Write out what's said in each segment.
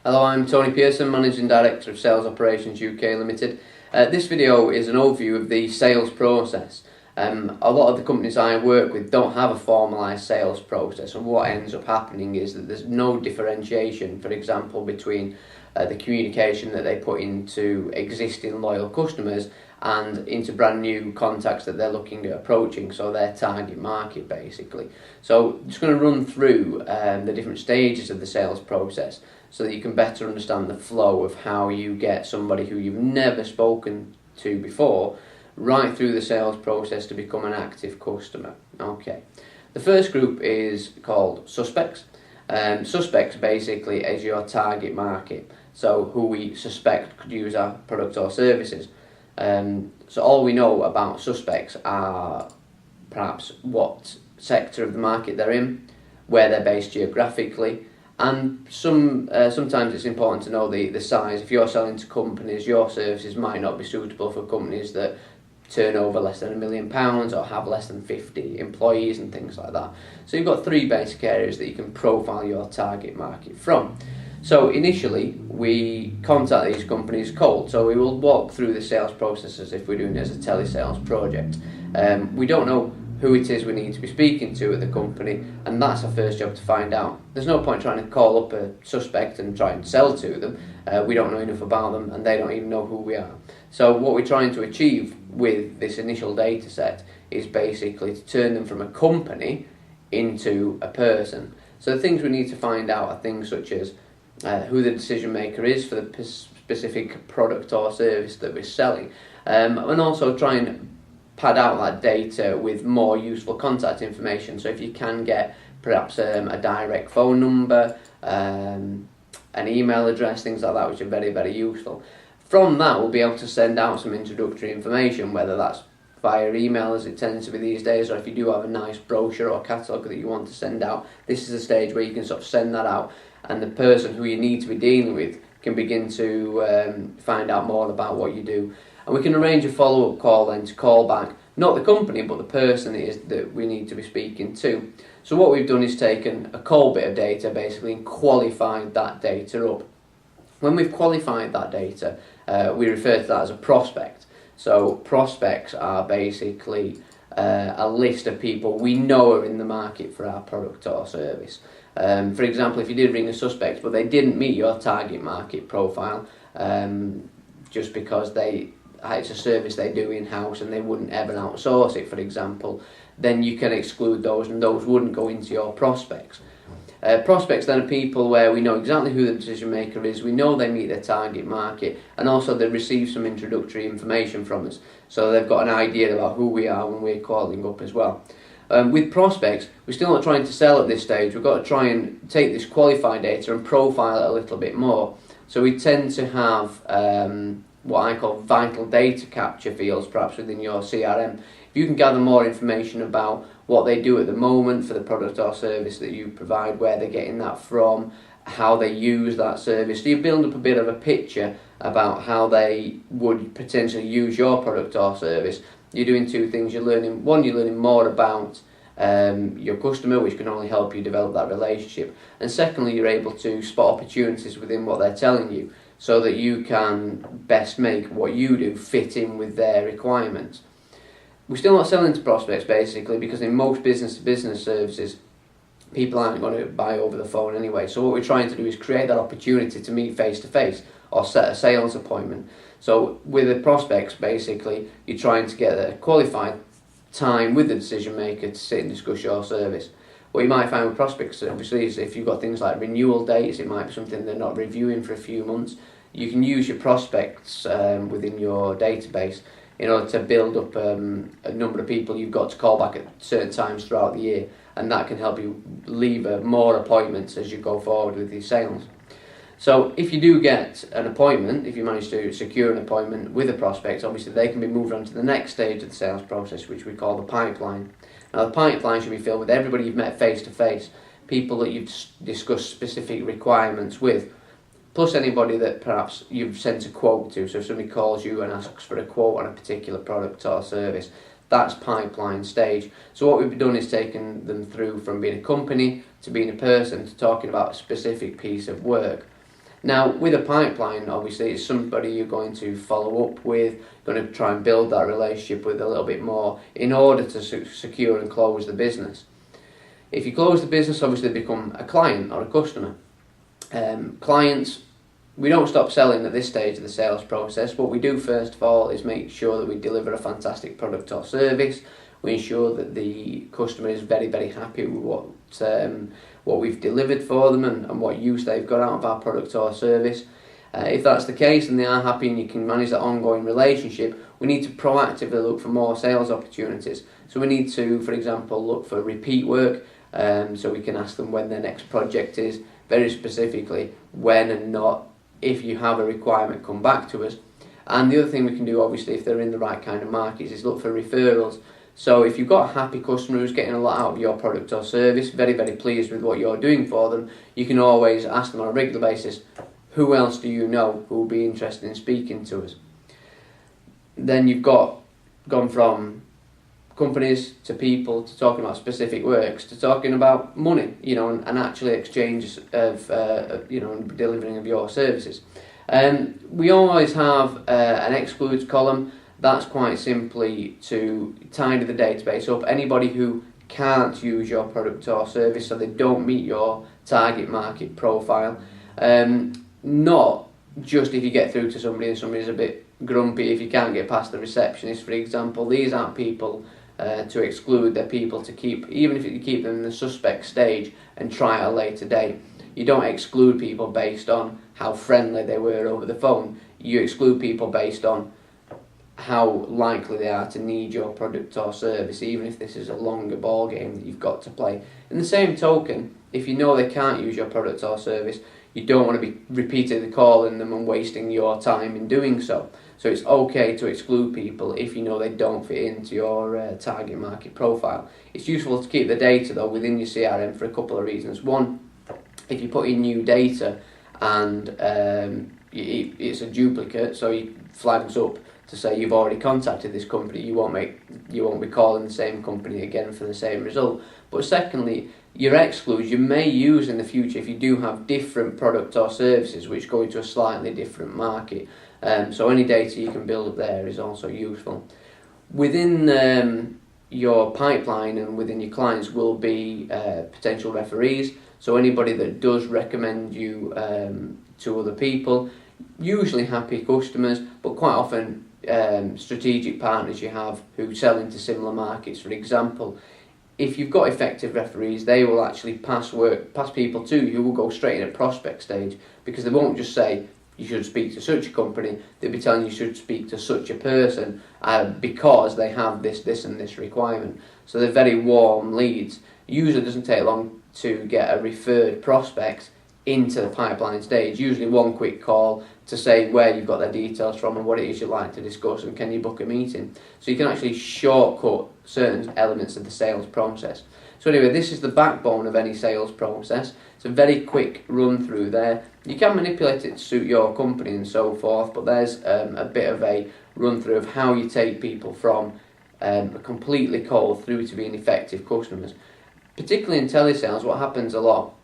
Hello, I'm Tony Pearson, Managing Director of Sales Operations UK Limited. This video is an overview of the sales process. A lot of the companies I work with don't have a formalised sales process, and what ends up happening is that there's no differentiation, for example, between the communication that they put into existing loyal customers and into brand new contacts that they're looking at approaching, so their target market basically. So I'm just going to run through the different stages of the sales process so that you can better understand the flow of how you get somebody who you've never spoken to before right through the sales process to become an active customer. Okay, the first group is called suspects. Suspects basically is your target market, so who we suspect could use our product or services. So all we know about suspects are perhaps what sector of the market they're in, where they're based geographically, and sometimes it's important to know the size. If you're selling to companies, your services might not be suitable for companies that turn over less than £1 million or have less than 50 employees and things like that. So you've got three basic areas that you can profile your target market from. So initially we contact these companies cold, so we will walk through the sales process as if we're doing it as a telesales project. We don't know who it is we need to be speaking to at the company, and that's our first job to find out. There's no point trying to call up a suspect and try and sell to them. We don't know enough about them and they don't even know who we are. So what we're trying to achieve with this initial data set is basically to turn them from a company into a person. So the things we need to find out are things such as who the decision maker is for the specific product or service that we're selling, and also try and pad out that data with more useful contact information. So if you can get perhaps a direct phone number, an email address, things like that, which are very, very useful. From that we'll be able to send out some introductory information, whether that's via email as it tends to be these days, or if you do have a nice brochure or catalogue that you want to send out, this is a stage where you can sort of send that out, and the person who you need to be dealing with can begin to find out more about what you do. And we can arrange a follow-up call then to call back, not the company, but the person it is that we need to be speaking to. So what we've done is taken a cold bit of data basically and qualified that data up. When we've qualified that data, we refer to that as a prospect. So prospects are basically a list of people we know are in the market for our product or service. For example, if you did ring a suspect but they didn't meet your target market profile, just because it's a service they do in-house and they wouldn't ever outsource it, for example, then you can exclude those and those wouldn't go into your prospects. Prospects then are people where we know exactly who the decision maker is, we know they meet their target market, and also they receive some introductory information from us, so they've got an idea about who we are when we're calling up as well. With prospects, we're still not trying to sell at this stage. We've got to try and take this qualified data and profile it a little bit more. So we tend to have what I call vital data capture fields perhaps within your CRM. If you can gather more information about what they do at the moment for the product or service that you provide, where they're getting that from, how they use that service, so you build up a bit of a picture about how they would potentially use your product or service. You're doing two things. You're learning more about your customer, which can only help you develop that relationship, and secondly, you're able to spot opportunities within what they're telling you so that you can best make what you do fit in with their requirements. We're still not selling to prospects basically, because in most business-to-business services people aren't going to buy over the phone anyway. So what we're trying to do is create that opportunity to meet face-to-face or set a sales appointment. So with the prospects, basically, you're trying to get a qualified time with the decision maker to sit and discuss your service. What you might find with prospects, obviously, is if you've got things like renewal dates, it might be something they're not reviewing for a few months. You can use your prospects within your database in order to build up a number of people you've got to call back at certain times throughout the year, and that can help you lever more appointments as you go forward with your sales. So if you do get an appointment, if you manage to secure an appointment with a prospect, obviously they can be moved on to the next stage of the sales process, which we call the pipeline. Now the pipeline should be filled with everybody you've met face to face, people that you've discussed specific requirements with, plus anybody that perhaps you've sent a quote to. So if somebody calls you and asks for a quote on a particular product or service, that's pipeline stage. So what we've done is taken them through from being a company to being a person to talking about a specific piece of work. Now, with a pipeline, obviously, it's somebody you're going to follow up with, going to try and build that relationship with a little bit more in order to secure and close the business. If you close the business, obviously they become a client or a customer. Clients, we don't stop selling at this stage of the sales process. What we do first of all is make sure that we deliver a fantastic product or service. We ensure that the customer is very, very happy with what we've delivered for them and what use they've got out of our product or service. If that's the case and they are happy and you can manage that ongoing relationship, we need to proactively look for more sales opportunities. So we need to, for example, look for repeat work, so we can ask them when their next project is, very specifically when and not if you have a requirement, come back to us. And the other thing we can do, obviously, if they're in the right kind of markets, is look for referrals. So if you've got a happy customer who's getting a lot out of your product or service, very, very pleased with what you're doing for them, you can always ask them on a regular basis, who else do you know who will be interested in speaking to us? Then you've gone from companies to people to talking about specific works to talking about money, and actually exchange of, delivering of your services. We always have an excludes column. That's quite simply to tidy the database up. Anybody who can't use your product or service, so they don't meet your target market profile. Not just if you get through to somebody and somebody's a bit grumpy, if you can't get past the receptionist, for example. These aren't people to exclude. They're people to keep, even if you keep them in the suspect stage and try at a later date. You don't exclude people based on how friendly they were over the phone. You exclude people based on how likely they are to need your product or service, even if this is a longer ball game that you've got to play. In the same token, if you know they can't use your product or service, you don't want to be repeatedly calling them and wasting your time in doing so. So it's okay to exclude people if you know they don't fit into your target market profile. It's useful to keep the data though within your CRM for a couple of reasons. One, if you put in new data and it's a duplicate, so it flags up to say you've already contacted this company, you won't be calling the same company again for the same result. But secondly, your excludes you may use in the future if you do have different products or services which go into a slightly different market. So any data you can build up there is also useful. Within your pipeline and within your clients will be potential referees. So anybody that does recommend you to other people, usually happy customers, but quite often strategic partners you have who sell into similar markets. For example, if you've got effective referees, they will actually pass people to you who will go straight in at prospect stage, because they won't just say you should speak to such a company, they'll be telling you should speak to such a person because they have this and this requirement. So they're very warm leads. Usually it doesn't take long to get a referred prospect into the pipeline stage, usually one quick call to say where you've got their details from and what it is you'd like to discuss and can you book a meeting. So you can actually shortcut certain elements of the sales process. So anyway, this is the backbone of any sales process. It's a very quick run through there. You can manipulate it to suit your company and so forth, but there's a bit of a run through of how you take people from completely cold through to being effective customers. Particularly in telesales, what happens a lot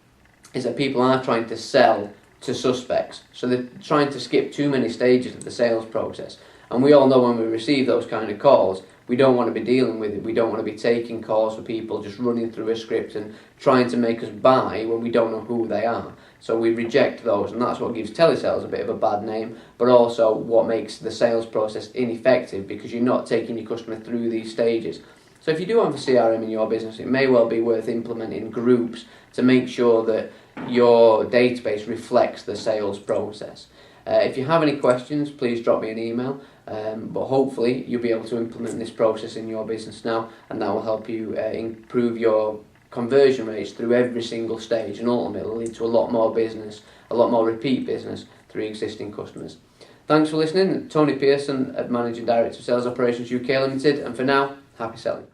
is that people are trying to sell to suspects. So they're trying to skip too many stages of the sales process. And we all know when we receive those kind of calls, we don't want to be dealing with it. We don't want to be taking calls for people just running through a script and trying to make us buy when we don't know who they are. So we reject those, and that's what gives telesales a bit of a bad name, but also what makes the sales process ineffective, because you're not taking your customer through these stages. So if you do have a CRM in your business, it may well be worth implementing groups to make sure that your database reflects the sales process. If you have any questions, please drop me an email, but hopefully you'll be able to implement this process in your business now, and that will help you improve your conversion rates through every single stage, and ultimately lead to a lot more business, a lot more repeat business through existing customers. Thanks for listening. Tony Pearson, Managing Director of Sales Operations UK Limited, and for now, happy selling.